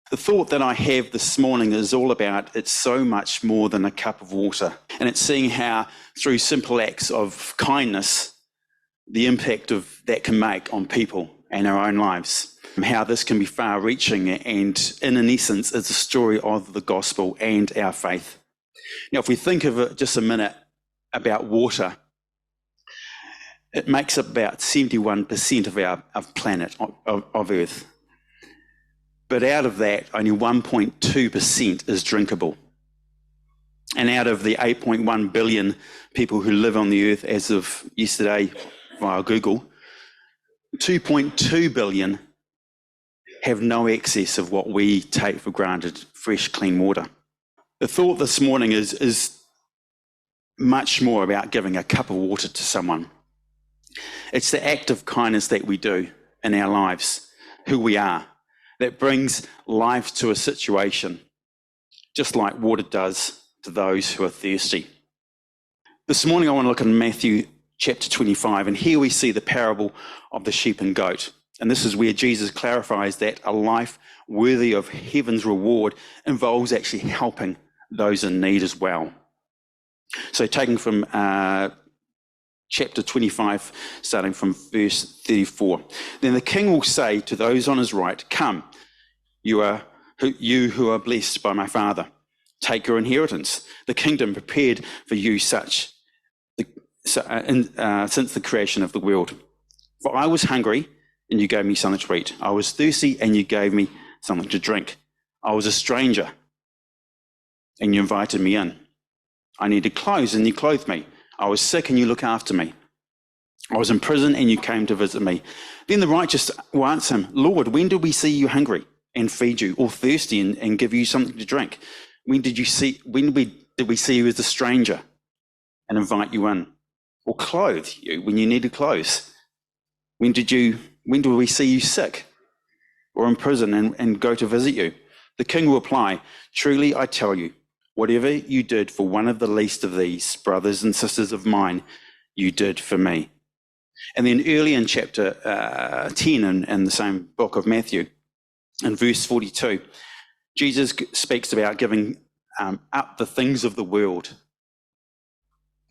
The thought that I have this morning is all about it's so much more than a cup of water. And it's seeing how through simple acts of kindness, the impact of that can make on people and our own lives. And how this can be far reaching and in an essence is a story of the gospel and our faith. Now, if we think of it just a minute about water, it makes up about 71% of our planet, of Earth. But out of that, only 1.2% is drinkable. And out of the 8.1 billion people who live on the earth as of yesterday via Google, 2.2 billion have no access of what we take for granted, fresh, clean water. The thought this morning is much more about giving a cup of water to someone. It's the act of kindness that we do in our lives, who we are, that brings life to a situation, just like water does to those who are thirsty. This morning I want to look at Matthew chapter 25, and here we see the parable of the sheep and goat. And this is where Jesus clarifies that a life worthy of heaven's reward involves actually helping those in need as well. So taking from chapter 25, starting from verse 34. Then the king will say to those on his right, "Come, you who are blessed by my Father. Take your inheritance, the kingdom prepared for you since the creation of the world. For I was hungry, and you gave me something to eat. I was thirsty, and you gave me something to drink. I was a stranger, and you invited me in. I needed clothes, and you clothed me. I was sick, and you looked after me. I was in prison, and you came to visit me." Then the righteous will answer him, "Lord, when did we see you hungry and feed you, or thirsty and give you something to drink? When did we see you as a stranger and invite you in, or clothe you when you needed clothes? When did we see you sick or in prison and go to visit you?" The king will reply, "Truly I tell you, whatever you did for one of the least of these brothers and sisters of mine, you did for me." And then early in chapter 10 in the same book of Matthew, in verse 42, Jesus speaks about giving up the things of the world.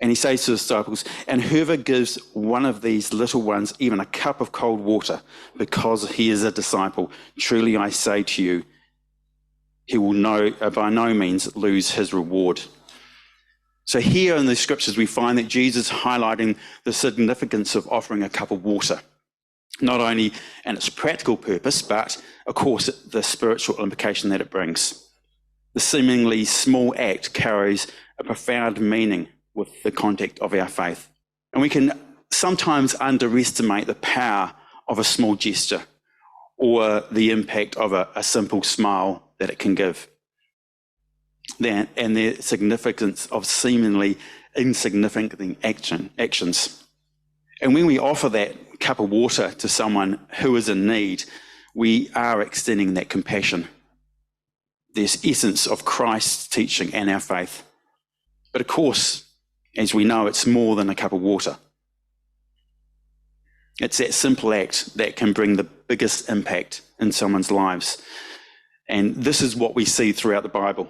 And he says to his disciples, "And whoever gives one of these little ones even a cup of cold water because he is a disciple, truly I say to you, he will by no means lose his reward." So here in the scriptures, we find that Jesus highlighting the significance of offering a cup of water, not only in its practical purpose, but of course the spiritual implication that it brings. The seemingly small act carries a profound meaning with the context of our faith. And we can sometimes underestimate the power of a small gesture or the impact of a simple smile that it can give, and the significance of seemingly insignificant actions. And when we offer that cup of water to someone who is in need, we are extending that compassion, this essence of Christ's teaching and our faith. But of course, as we know, it's more than a cup of water. It's that simple act that can bring the biggest impact in someone's lives. And this is what we see throughout the Bible.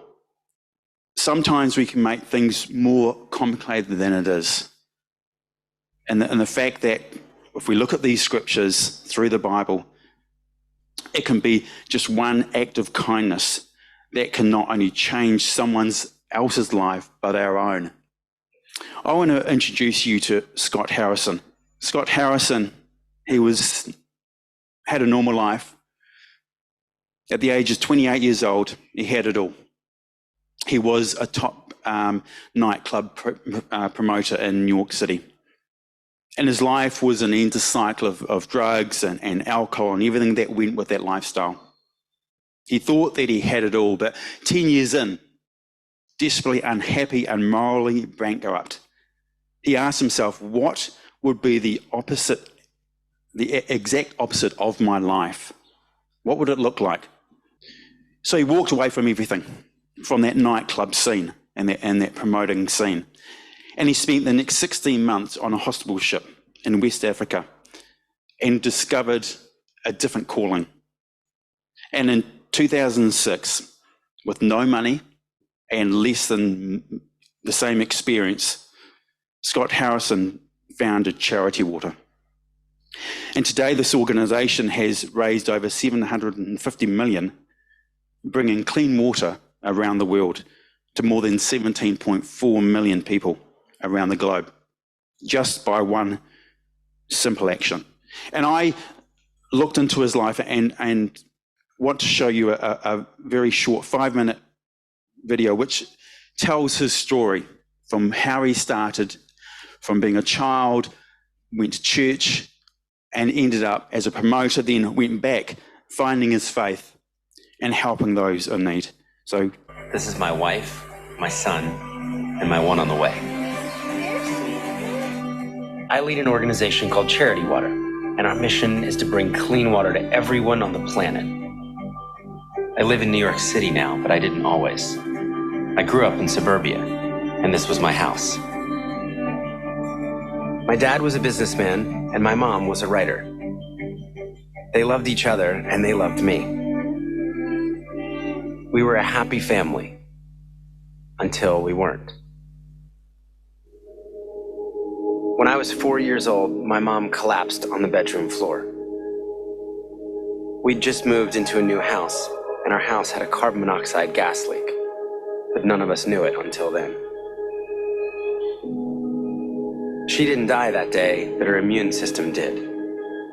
Sometimes we can make things more complicated than it is. And the fact that if we look at these scriptures through the Bible, it can be just one act of kindness that can not only change someone else's life, but our own. I want to introduce you to Scott Harrison. Scott Harrison, he had a normal life. At the age of 28 years old, he had it all. He was a top nightclub promoter in New York City. And his life was an endless cycle of drugs and alcohol and everything that went with that lifestyle. He thought that he had it all, but 10 years in, desperately unhappy and morally bankrupt, he asked himself, what would be the exact opposite of my life? What would it look like? So he walked away from everything, from that nightclub scene and that promoting scene. And he spent the next 16 months on a hospital ship in West Africa and discovered a different calling. And in 2006, with no money and less than the same experience, Scott Harrison founded Charity Water. And today this organisation has raised over $750 million, bringing clean water around the world to more than 17.4 million people around the globe, just by one simple action. And I looked into his life and want to show you a very short 5-minute video which tells his story from how he started from being a child, went to church, and ended up as a promoter, then went back, finding his faith and helping those in need. So this is my wife, my son, and my one on the way. I lead an organization called Charity Water, and our mission is to bring clean water to everyone on the planet. I live in New York City now, but I didn't always. I grew up in suburbia, and this was my house. My dad was a businessman, and my mom was a writer. They loved each other, and they loved me. We were a happy family, until we weren't. When I was 4 years old, my mom collapsed on the bedroom floor. We'd just moved into a new house, and our house had a carbon monoxide gas leak, but none of us knew it until then. She didn't die that day, but her immune system did.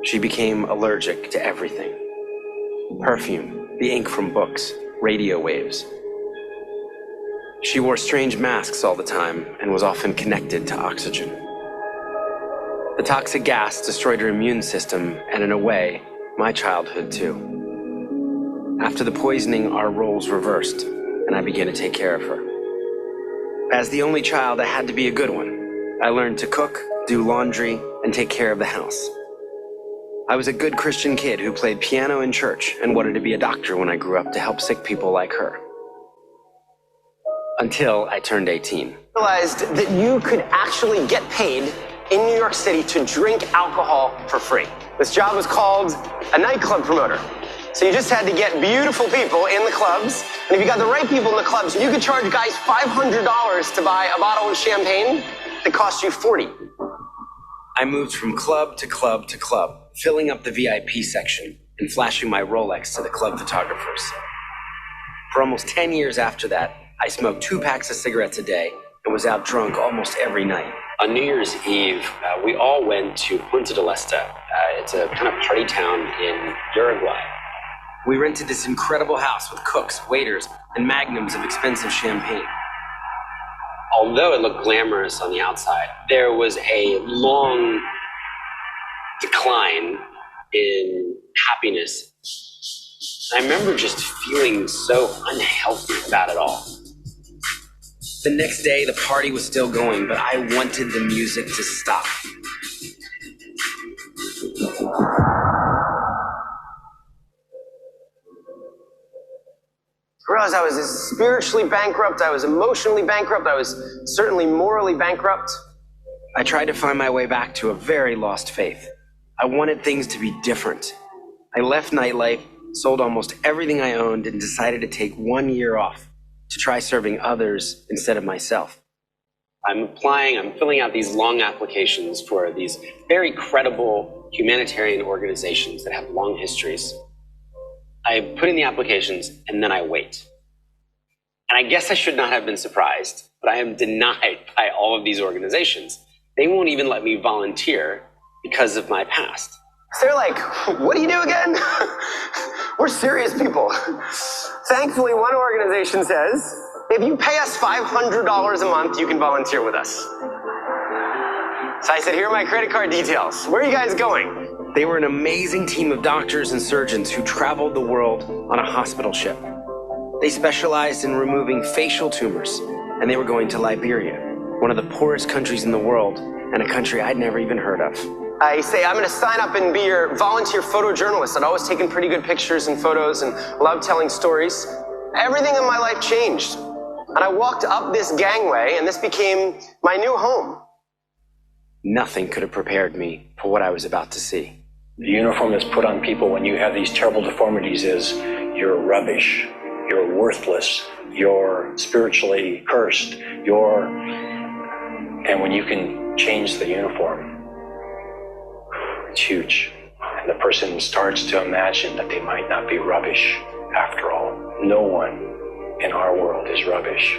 She became allergic to everything. Perfume, the ink from books, radio waves. She wore strange masks all the time and was often connected to oxygen. The toxic gas destroyed her immune system and, in a way, my childhood too. After the poisoning, our roles reversed, and I began to take care of her. As the only child, I had to be a good one. I learned to cook, do laundry, and take care of the house. I was a good Christian kid who played piano in church and wanted to be a doctor when I grew up to help sick people like her. Until I turned 18. I realized that you could actually get paid in New York City to drink alcohol for free. This job was called a nightclub promoter. So you just had to get beautiful people in the clubs, and if you got the right people in the clubs, you could charge guys $500 to buy a bottle of champagne that cost you $40. I moved from club to club to club, filling up the VIP section and flashing my Rolex to the club photographers. For almost 10 years after that, I smoked 2 packs of cigarettes a day and was out drunk almost every night. On New Year's Eve, we all went to Punta del Este. It's a kind of party town in Uruguay. We rented this incredible house with cooks, waiters, and magnums of expensive champagne. Although it looked glamorous on the outside, there was a long decline in happiness. I remember just feeling so unhealthy about it all. The next day, the party was still going, but I wanted the music to stop. I realized I was spiritually bankrupt, I was emotionally bankrupt, I was certainly morally bankrupt. I tried to find my way back to a very lost faith. I wanted things to be different. I left nightlife, sold almost everything I owned, and decided to take 1 year off to try serving others instead of myself. I'm filling out these long applications for these very credible humanitarian organizations that have long histories. I put in the applications and then I wait. And I guess I should not have been surprised, but I am denied by all of these organizations. They won't even let me volunteer because of my past. So they're like, what do you do again? We're serious people. Thankfully, one organization says, if you pay us $500 a month, you can volunteer with us. So I said, here are my credit card details. Where are you guys going? They were an amazing team of doctors and surgeons who traveled the world on a hospital ship. They specialized in removing facial tumors, and they were going to Liberia, one of the poorest countries in the world, and a country I'd never even heard of. I say, I'm going to sign up and be your volunteer photojournalist. I'd always taken pretty good pictures and photos and loved telling stories. Everything in my life changed. And I walked up this gangway, and this became my new home. Nothing could have prepared me for what I was about to see. The uniform that's put on people when you have these terrible deformities is you're rubbish, you're worthless, you're spiritually cursed, and when you can change the uniform, it's huge. And the person starts to imagine that they might not be rubbish after all. No one in our world is rubbish.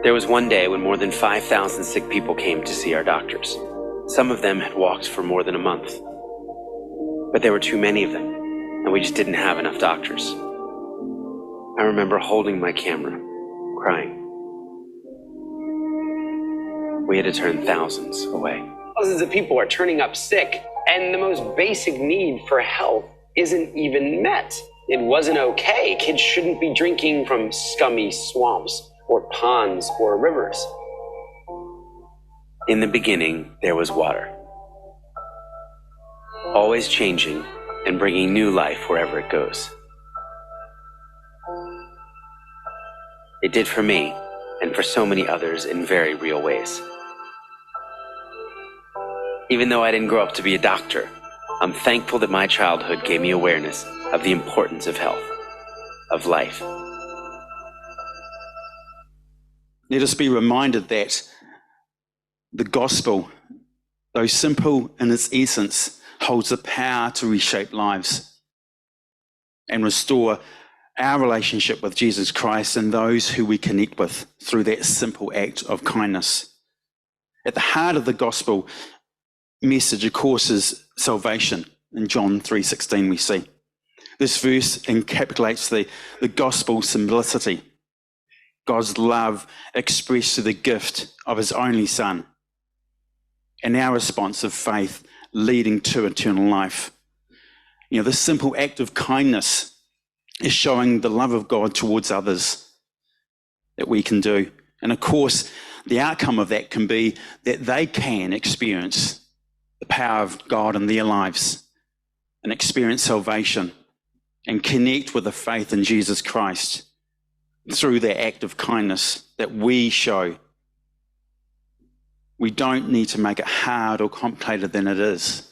There was one day when more than 5,000 sick people came to see our doctors. Some of them had walked for more than a month. But there were too many of them, and we just didn't have enough doctors. I remember holding my camera, crying. We had to turn thousands away. Thousands of people are turning up sick, and the most basic need for health isn't even met. It wasn't okay. Kids shouldn't be drinking from scummy swamps or ponds or rivers. In the beginning, there was water, always changing and bringing new life wherever it goes. It did for me, and for so many others in very real ways. Even though I didn't grow up to be a doctor, I'm thankful that my childhood gave me awareness of the importance of health, of life. Let us be reminded that the gospel, though simple in its essence, holds the power to reshape lives and restore our relationship with Jesus Christ and those who we connect with through that simple act of kindness. At the heart of the gospel message, of course, is salvation. In John 3:16 we see. This verse encapsulates the gospel simplicity. God's love expressed through the gift of his only Son, and our response of faith leading to eternal life. You know, this simple act of kindness is showing the love of God towards others that we can do. And of course, the outcome of that can be that they can experience the power of God in their lives and experience salvation and connect with the faith in Jesus Christ through that act of kindness that we show. We don't need to make it hard or complicated than it is.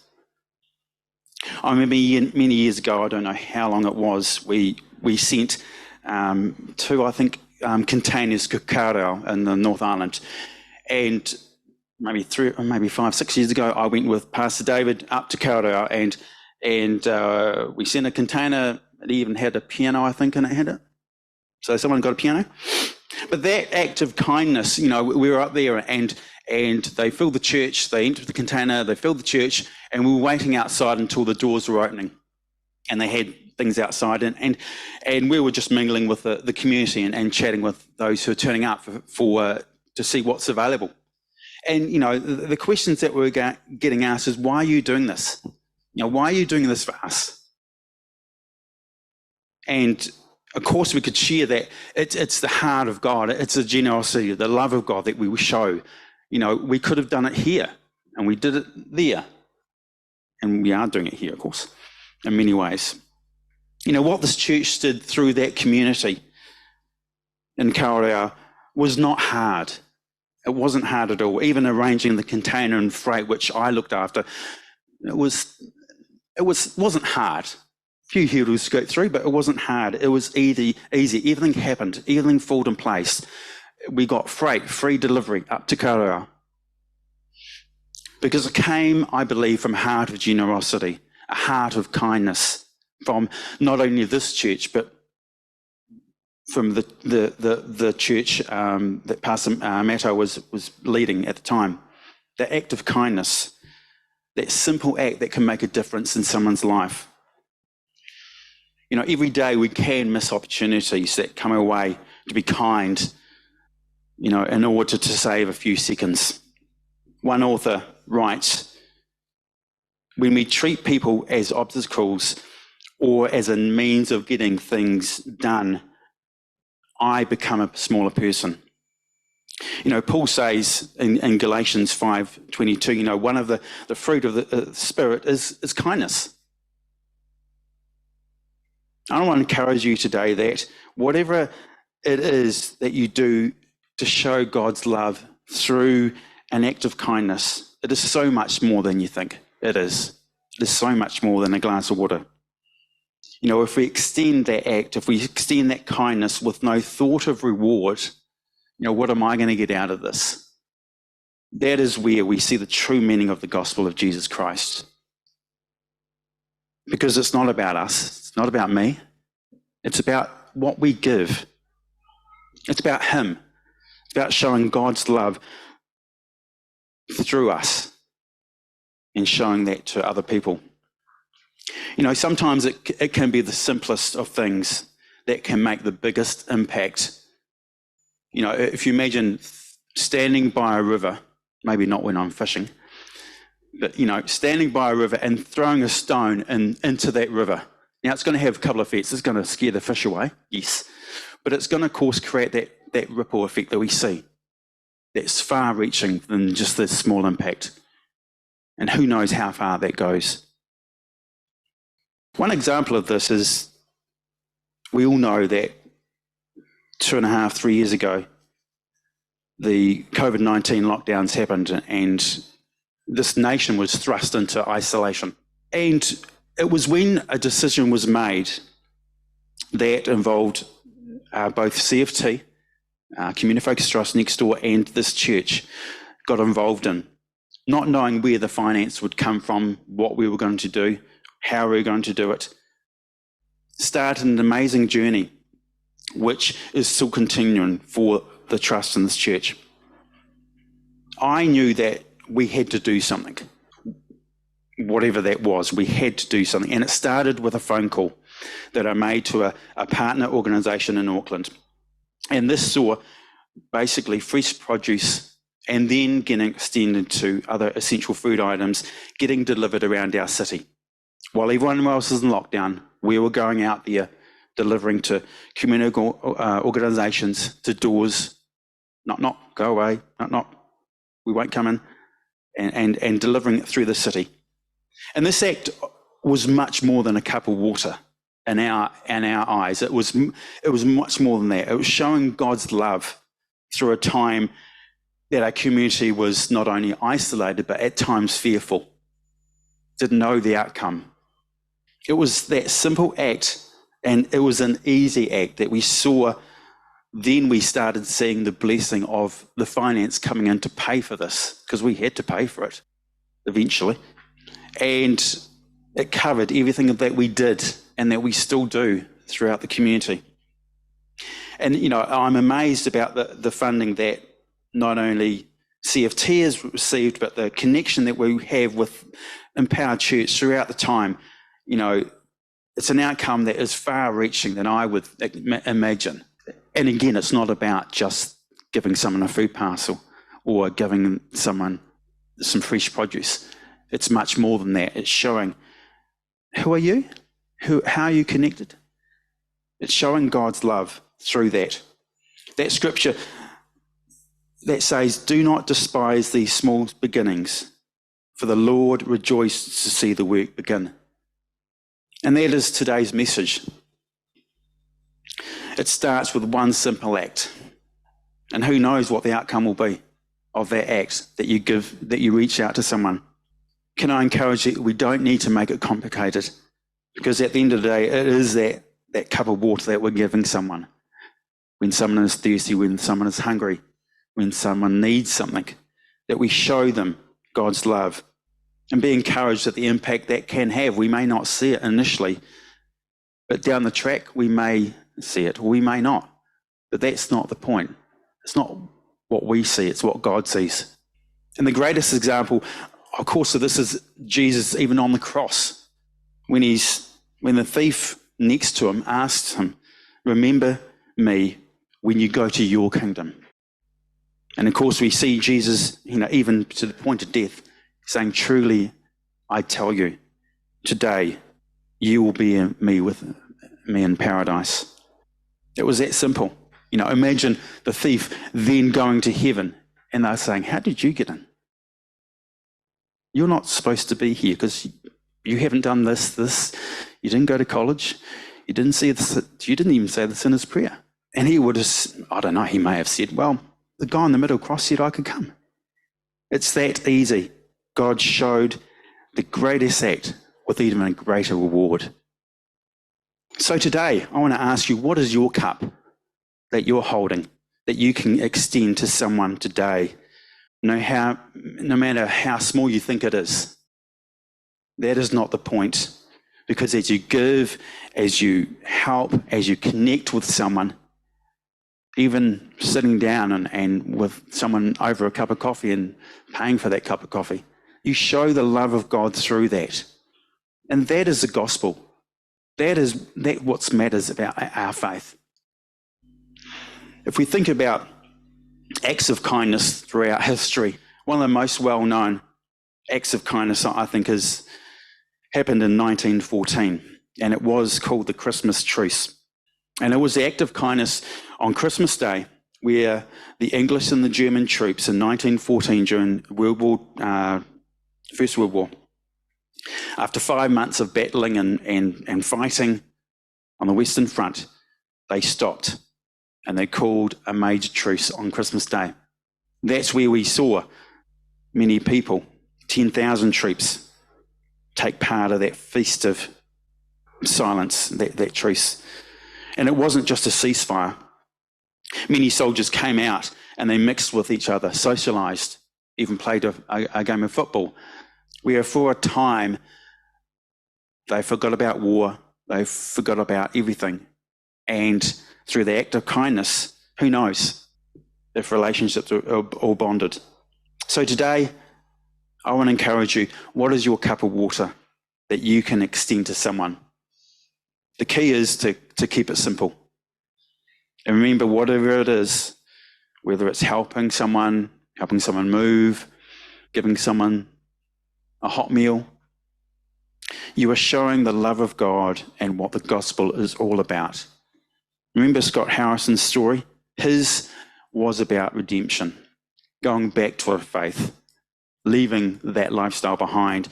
I remember many years ago, I don't know how long it was, we sent two, I think, containers to Kaurau in the North Island. And maybe 5, 6 years ago, I went with Pastor David up to Kaurau and we sent a container. It even had a piano, I think, in it had it. So someone got a piano. But that act of kindness, you know, we were up there and they filled the church, they emptied the container, they filled the church, and we were waiting outside until the doors were opening. And they had things outside, and we were just mingling with the community and chatting with those who are turning up to see what's available. And, you know, the questions that we're getting asked is, why are you doing this? You know, why are you doing this for us? And of course, we could share that it's the heart of God. It's the generosity, the love of God that we will show. You know, we could have done it here, and we did it there. And we are doing it here, of course, in many ways. You know, what this church did through that community in Kaurau was not hard. It wasn't hard at all. Even arranging the container and freight, which I looked after, it wasn't hard. A few hurdles to go through, but it wasn't hard. It was easy. Everything happened. Everything fell in place. We got freight, free delivery up to Kaurau. Because it came, I believe, from a heart of generosity, a heart of kindness, from not only this church, but from the church that Pastor Matto was leading at the time. The act of kindness, that simple act that can make a difference in someone's life. You know, every day we can miss opportunities that come our way to be kind, you know, in order to save a few seconds. One author writes, when we treat people as obstacles or as a means of getting things done, I become a smaller person. You know, Paul says in Galatians 5:22, you know, one of the fruit of the Spirit is kindness. I want to encourage you today that whatever it is that you do to show God's love through an act of kindness, It is so much more than you think it is. It is so much more than a glass of water. You know, if we extend that act, if we extend that kindness with no thought of reward, you know, what am I going to get out of this? That is where we see the true meaning of the gospel of Jesus Christ. Because it's not about us, it's not about me, it's about what we give. It's about him. It's about showing God's love through us and showing that to other people. You know, sometimes it can be the simplest of things that can make the biggest impact. You know, if you imagine standing by a river, maybe not when I'm fishing, but, you know, standing by a river and throwing a stone into that river. Now, it's going to have a couple of effects. It's going to scare the fish away, yes, but it's going to, of course, create that ripple effect that we see. That's far-reaching than just this small impact. And who knows how far that goes. One example of this is, we all know that 2.5, 3 years ago, the COVID-19 lockdowns happened and this nation was thrust into isolation. And it was when a decision was made that involved both CFT, Community Focused Trust next door, and this church got involved in, not knowing where the finance would come from, what we were going to do, how we were going to do it. Started an amazing journey, which is still continuing for the trust in this church. I knew that we had to do something. Whatever that was, we had to do something. And it started with a phone call that I made to a partner organisation in Auckland. And this saw basically fresh produce and then getting extended to other essential food items getting delivered around our city. While everyone else is in lockdown, we were going out there delivering to community organisations, to doors, knock, go away, knock, we won't come in, and delivering it through the city. And this act was much more than a cup of water in our eyes. It was much more than that. It was showing God's love through a time that our community was not only isolated, but at times fearful, didn't know the outcome. It was that simple act, and it was an easy act that we saw. Then we started seeing the blessing of the finance coming in to pay for this, because we had to pay for it eventually. And it covered everything that we did and that we still do throughout the community. And, you know, I'm amazed about the funding that not only CFT has received, but the connection that we have with Empowered Church throughout the time. You know, it's an outcome that is far-reaching than I would imagine. And again, it's not about just giving someone a food parcel or giving someone some fresh produce. It's much more than that. It's showing, who are you? How are you connected? It's showing God's love through that. That scripture that says, do not despise these small beginnings, for the Lord rejoices to see the work begin. And that is today's message. It starts with one simple act. And who knows what the outcome will be of that act that you give, that you reach out to someone. Can I encourage you, we don't need to make it complicated, because at the end of the day, it is that cup of water that we're giving someone. When someone is thirsty, when someone is hungry, when someone needs something, that we show them God's love and be encouraged at the impact that can have. We may not see it initially, but down the track, we may see it, or we may not. But that's not the point. It's not what we see, it's what God sees. And the greatest example, of course, of this is Jesus, even on the cross, when the thief next to him asked him, remember me when you go to your kingdom. And of course, we see Jesus, you know, even to the point of death, saying, truly, I tell you, today you will be with me in paradise. It was that simple. You know, imagine the thief then going to heaven and they're saying, how did you get in? You're not supposed to be here because you haven't done this. You didn't go to college. You didn't even say the sinner's prayer. And he would have, I don't know, he may have said, well, the guy in the middle cross said I could come. It's that easy. God showed the greatest act with even a greater reward. So today, I want to ask you, what is your cup that you're holding that you can extend to someone today? No matter how small you think it is, that is not the point. Because as you give, as you help, as you connect with someone, even sitting down and with someone over a cup of coffee and paying for that cup of coffee, you show the love of God through that. And that is the gospel. That what matters about our faith. If we think about acts of kindness throughout history, one of the most well-known acts of kindness, I think, happened in 1914, and it was called the Christmas Truce. And it was the act of kindness on Christmas Day where the English and the German troops in 1914 during First World War, after 5 months of battling and fighting on the Western Front, they stopped and they called a major truce on Christmas Day. That's where we saw many people, 10,000 troops, take part of that feast of silence, that truce. And it wasn't just a ceasefire. Many soldiers came out and they mixed with each other, socialised, even played a game of football, where for a time they forgot about war, they forgot about everything. And through the act of kindness, who knows if relationships are all bonded. So today, I want to encourage you, what is your cup of water that you can extend to someone? The key is to keep it simple. And remember, whatever it is, whether it's helping someone move, giving someone a hot meal, you are showing the love of God and what the gospel is all about. Remember Scott Harrison's story? His was about redemption, going back to a faith, leaving that lifestyle behind,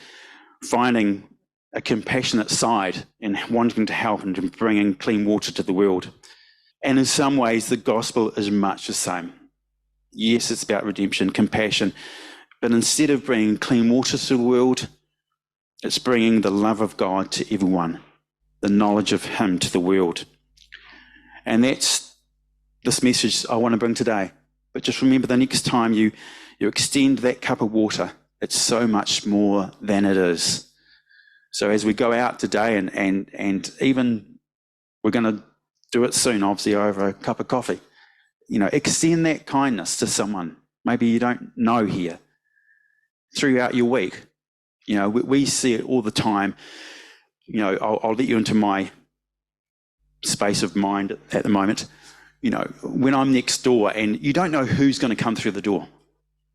finding a compassionate side and wanting to help and bringing clean water to the world. And in some ways, the gospel is much the same. Yes, it's about redemption, compassion, but instead of bringing clean water to the world, it's bringing the love of God to everyone, the knowledge of Him to the world. And that's this message I want to bring today. But just remember, the next time you extend that cup of water, it's so much more than it is. So as we go out today and even we're going to do it soon, obviously over a cup of coffee, extend that kindness to someone maybe you don't know here throughout your week. We see it all the time. I'll let you into my space of mind at the moment. When I'm next door and you don't know who's going to come through the door.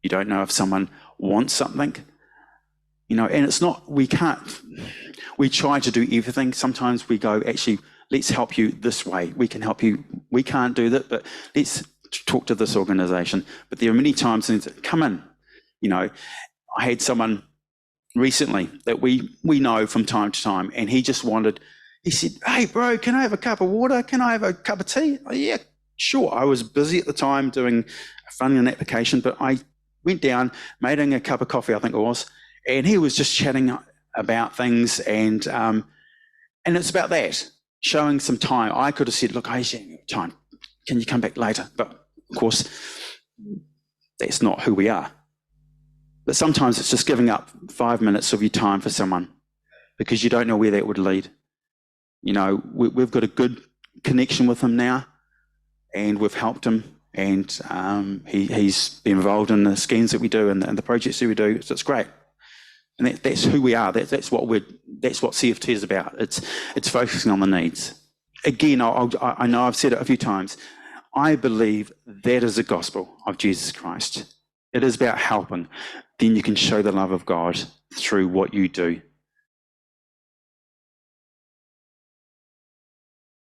You don't know if someone wants something, and it's not, we try to do everything. Sometimes we go, actually, let's help you this way. We can help you. We can't do that, but let's talk to this organisation. But there are many times, come in. I had someone recently that we know from time to time, and he said, hey, bro, can I have a cup of water? Can I have a cup of tea? Oh, yeah, sure. I was busy at the time funding an application, but I went down, made him a cup of coffee, I think it was, and he was just chatting about things, and it's about that, showing some time. I could have said, look, I have time. Can you come back later? But, of course, that's not who we are. But sometimes it's just giving up 5 minutes of your time for someone because you don't know where that would lead. We've got a good connection with him now, and we've helped him, and he's been involved in the schemes that we do and the projects that we do. So it's great, and that's who we are. That's what CFT is about. It's focusing on the needs. Again, I know I've said it a few times. I believe that is the gospel of Jesus Christ. It is about helping. Then you can show the love of God through what you do.